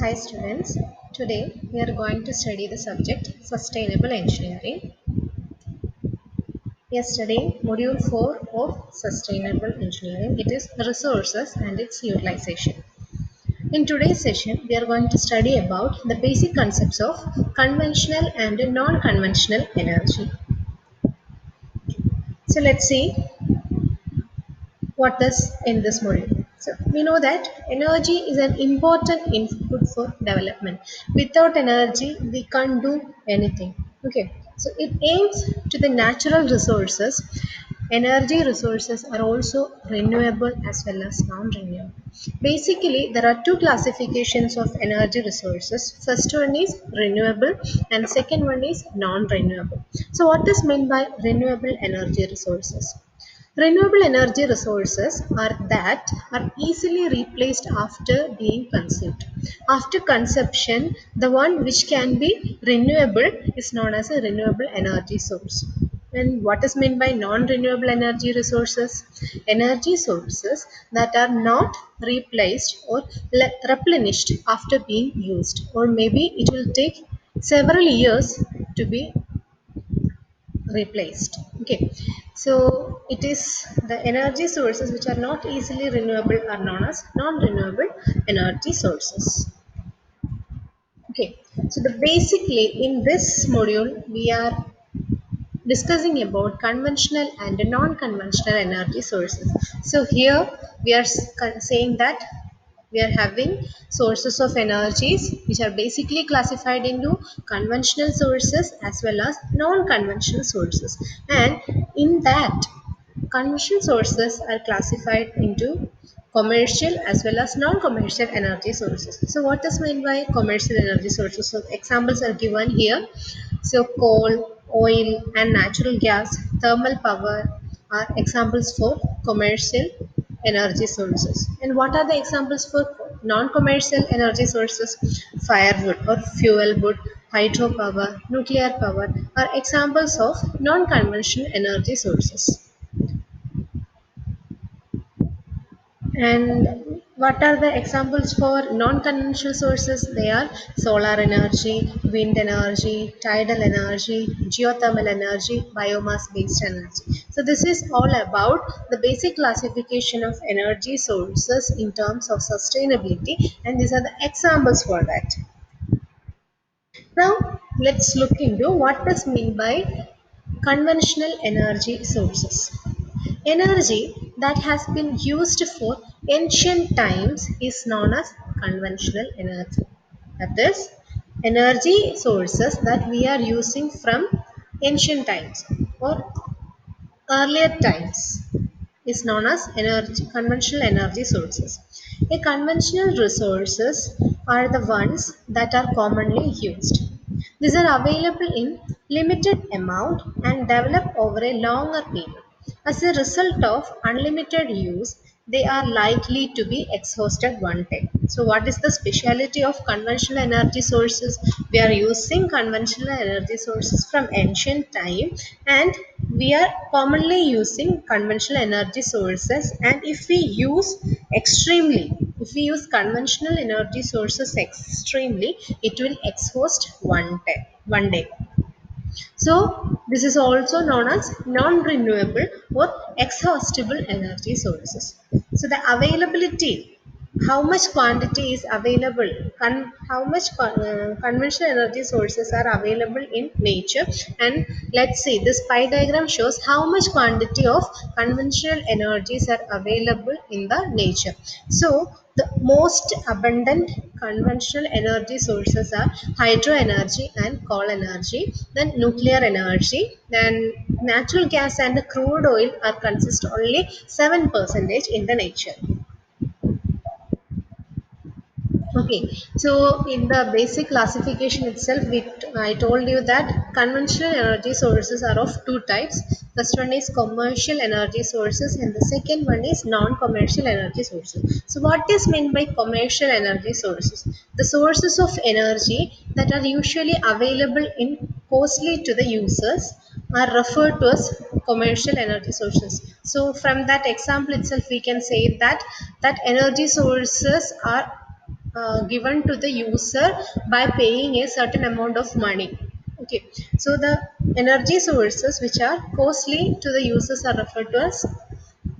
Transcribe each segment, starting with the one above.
Hi students, today we are going to study the subject Sustainable Engineering. We are studying Module 4 of Sustainable Engineering. It is resources and its utilization. In today's session, we are going to study about the basic concepts of conventional and non-conventional energy. So let's see what is in this module. So we know that energy is an important input for development. Without energy, we can't do anything. Okay, so it aims to the natural resources. Energy resources are also renewable as well as non-renewable. Basically, there are two classifications of energy resources. First one is renewable and second one is non-renewable. So what is meant by renewable energy resources? Renewable energy resources are that are easily replaced after being consumed. After consumption, the one which can be renewable is known as a renewable energy source. And what is meant by non-renewable energy resources? Energy sources that are not replaced or replenished after being used, or maybe it will take several years to be replaced. Okay, so it is the energy sources which are not easily renewable are known as non-renewable energy sources. Okay, so the basically in this module we are discussing about conventional and non-conventional energy sources. So here we are saying that we are having sources of energies which are basically classified into conventional sources as well as non-conventional sources, and in that conventional sources are classified into commercial as well as non-commercial energy sources. So what is meant by commercial energy sources? So examples are given here. So coal, oil and natural gas, thermal power are examples for commercial energy sources. And what are the examples for non-commercial energy sources? Firewood or fuel wood, hydropower, nuclear power are examples of non-conventional energy sources. And what are the examples for non-conventional sources? They are solar energy, wind energy, tidal energy, geothermal energy, biomass-based energy. So this is all about the basic classification of energy sources in terms of sustainability, and these are the examples for that. Now let's look into what is meant by conventional energy sources. Energy that has been used for ancient times is known as conventional energy. That is, energy sources that we are using from ancient times or earlier times is known as energy, conventional energy sources. A conventional resources are the ones that are commonly used. These are available in limited amount and develop over a longer period. As a result of unlimited use, they are likely to be exhausted one day. So what is the speciality of conventional energy sources? We are using conventional energy sources from ancient time, and we are commonly using conventional energy sources, and if we use conventional energy sources extremely, it will exhaust one day. So this is also known as non-renewable or exhaustible energy sources. So the availability, how much quantity is available, how much conventional energy sources are available in nature, and let's see, this pie diagram shows how much quantity of conventional energies are available in the nature. So the most abundant conventional energy sources are hydro energy and coal energy, then nuclear energy, then natural gas and crude oil are consist only 7% in the nature. Okay, so in the basic classification itself, I told you that conventional energy sources are of two types. First one is commercial energy sources, and the second one is non-commercial energy sources. So what is meant by commercial energy sources? The sources of energy that are usually available in costly to the users are referred to as commercial energy sources. So from that example itself, we can say that energy sources are given to the user by paying a certain amount of money. Okay, so the energy sources which are costly to the users are referred to as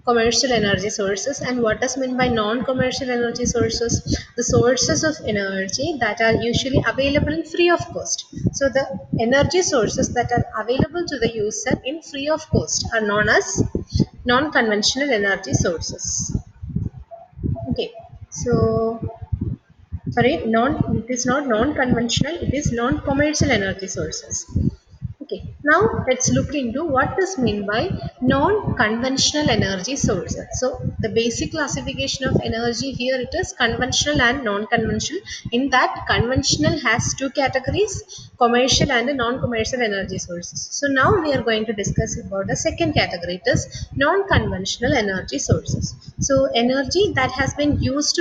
commercial energy sources. And what is meant by non-commercial energy sources? The sources of energy that are usually available in free of cost. So the energy sources that are available to the user in free of cost are known as non-conventional energy sources. Okay, so sorry, non, it is not non-conventional, it is non-commercial energy sources. Okay, now let's look into what is meant by non-conventional energy sources. So the basic classification of energy here, it is conventional and non-conventional. In that, conventional has two categories: commercial and non-commercial energy sources. So now we are going to discuss about the second category. It is non-conventional energy sources. So energy that has been used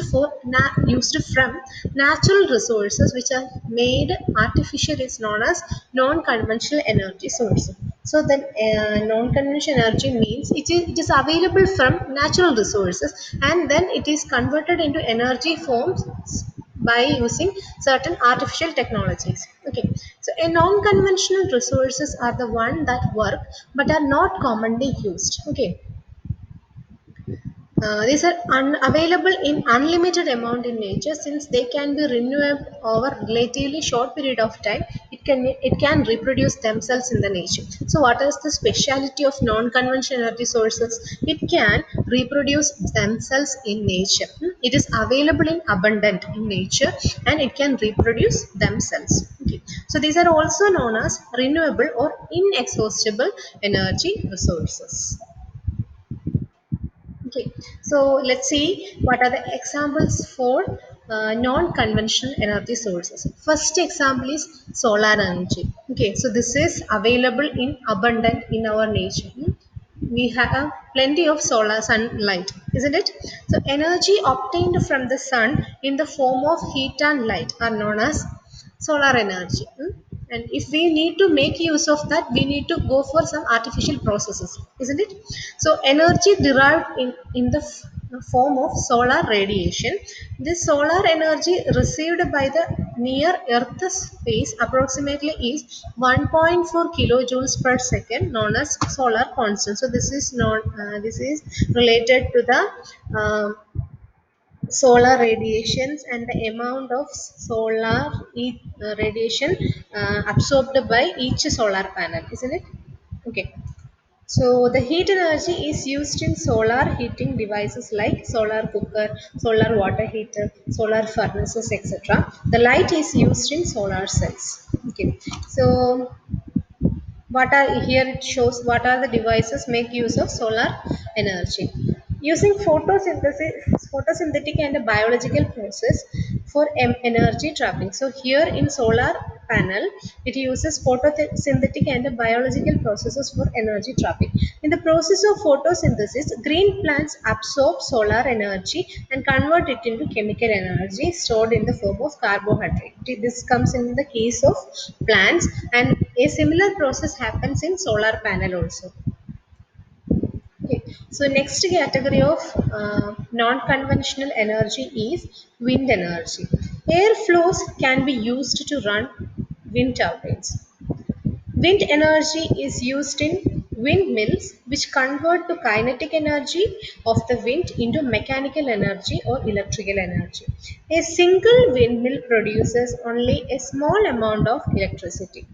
used from natural resources which are made artificial is known as non-conventional energy source. So then non-conventional energy means it is available from natural resources and then it is converted into energy forms by using certain artificial technologies. Okay, so a non-conventional resources are the one that work but are not commonly used. Okay, these are available in unlimited amount in nature since they can be renewed over relatively short period of time. It can reproduce themselves in the nature. So what is the speciality of non-conventional energy sources? It can reproduce themselves in nature. It is available in abundant in nature and it can reproduce themselves. Okay. So these are also known as renewable or inexhaustible energy resources. Okay, so let's see what are the examples for non-conventional energy sources. First example is solar energy. Okay, so this is available in abundant in our nature. We have plenty of solar sunlight, isn't it? So energy obtained from the sun in the form of heat and light are known as solar energy. And if we need to make use of that, we need to go for some artificial processes, isn't it? So energy derived in the form of solar radiation. This solar energy received by the near earth space approximately is 1.4 kilojoules per second, known as solar constant. So this is related to the solar radiations and the amount of solar radiation absorbed by each solar panel, isn't it? Okay, so the heat energy is used in solar heating devices like solar cooker, solar water heater, solar furnaces, etc. The light is used in solar cells. Okay, so what are here it shows what are the devices make use of solar energy using photosynthetic and a biological process for energy trapping. So here in solar panel it uses photosynthetic and biological processes for energy trapping. In the process of photosynthesis, green plants absorb solar energy and convert it into chemical energy stored in the form of carbohydrate. This comes in the case of plants and a similar process happens in solar panel also. Okay. So next category of non-conventional energy is wind energy. Air flows can be used to run wind turbines. Wind energy is used in windmills, which convert the kinetic energy of the wind into mechanical energy or electrical energy. A single windmill produces only a small amount of electricity.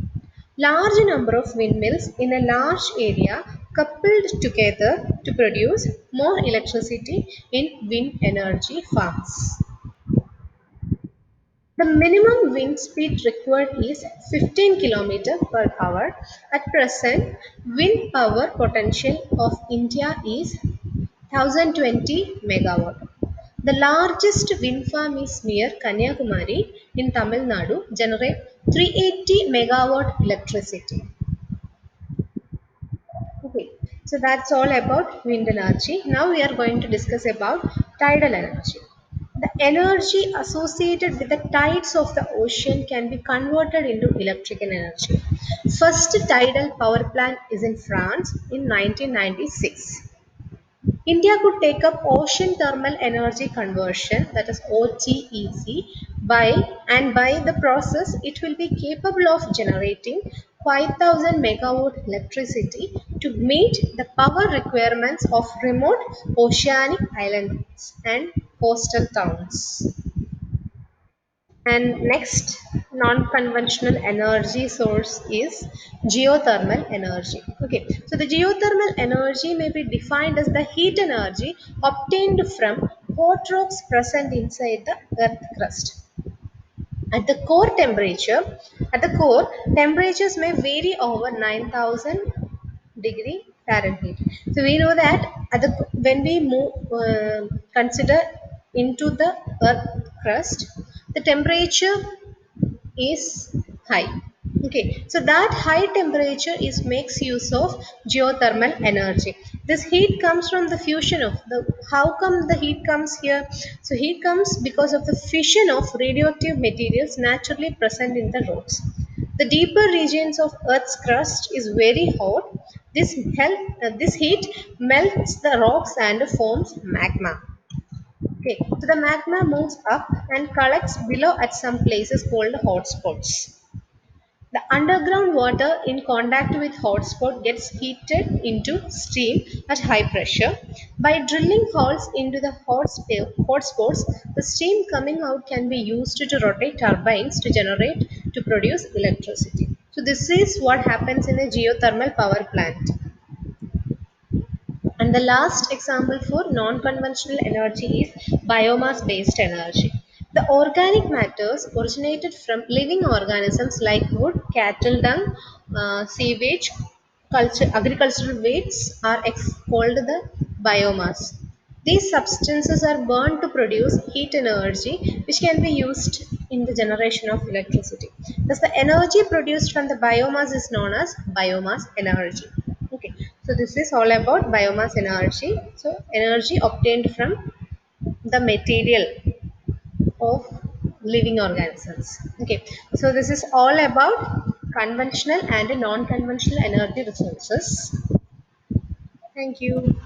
Large number of windmills in a large area coupled together to produce more electricity in wind energy farms. The minimum wind speed required is 15 km per hour. At present, wind power potential of India is 1020 megawatt. The largest wind farm is near Kanyakumari in Tamil Nadu, generate 380 megawatt electricity. Okay, so that's all about wind energy. Now we are going to discuss about tidal energy. The energy associated with the tides of the ocean can be converted into electrical energy. First tidal power plant is in France in 1996. India could take up ocean thermal energy conversion, that is OTEC, by the process it will be capable of generating 5,000 megawatt electricity to meet the power requirements of remote oceanic islands and coastal towns. And next non-conventional energy source is geothermal energy. Okay, so the geothermal energy may be defined as the heat energy obtained from hot rocks present inside the earth crust. At the core temperature, at the core, temperatures may vary over 9,000 degree Fahrenheit. So we know that when we consider into the earth crust, the temperature is high. Okay, so that high temperature is makes use of geothermal energy. This heat comes from the fusion of the, how come the heat comes here? So heat comes because of the fission of radioactive materials naturally present in the rocks. The deeper regions of Earth's crust is very hot. This heat melts the rocks and forms magma. Okay, so the magma moves up and collects below at some places called hotspots. The underground water in contact with hotspot gets heated into steam at high pressure. By drilling holes into the hotspots, the steam coming out can be used to rotate turbines to produce electricity. So this is what happens in a geothermal power plant. And the last example for non-conventional energy is biomass-based energy. The organic matters originated from living organisms like wood, cattle dung, sewage, agricultural wastes are called the biomass. These substances are burned to produce heat energy which can be used in the generation of electricity. Thus, the energy produced from the biomass is known as biomass energy. Okay, so this is all about biomass energy. So, energy obtained from the material of living organisms. Okay, so this is all about conventional and non conventional energy resources. Thank you.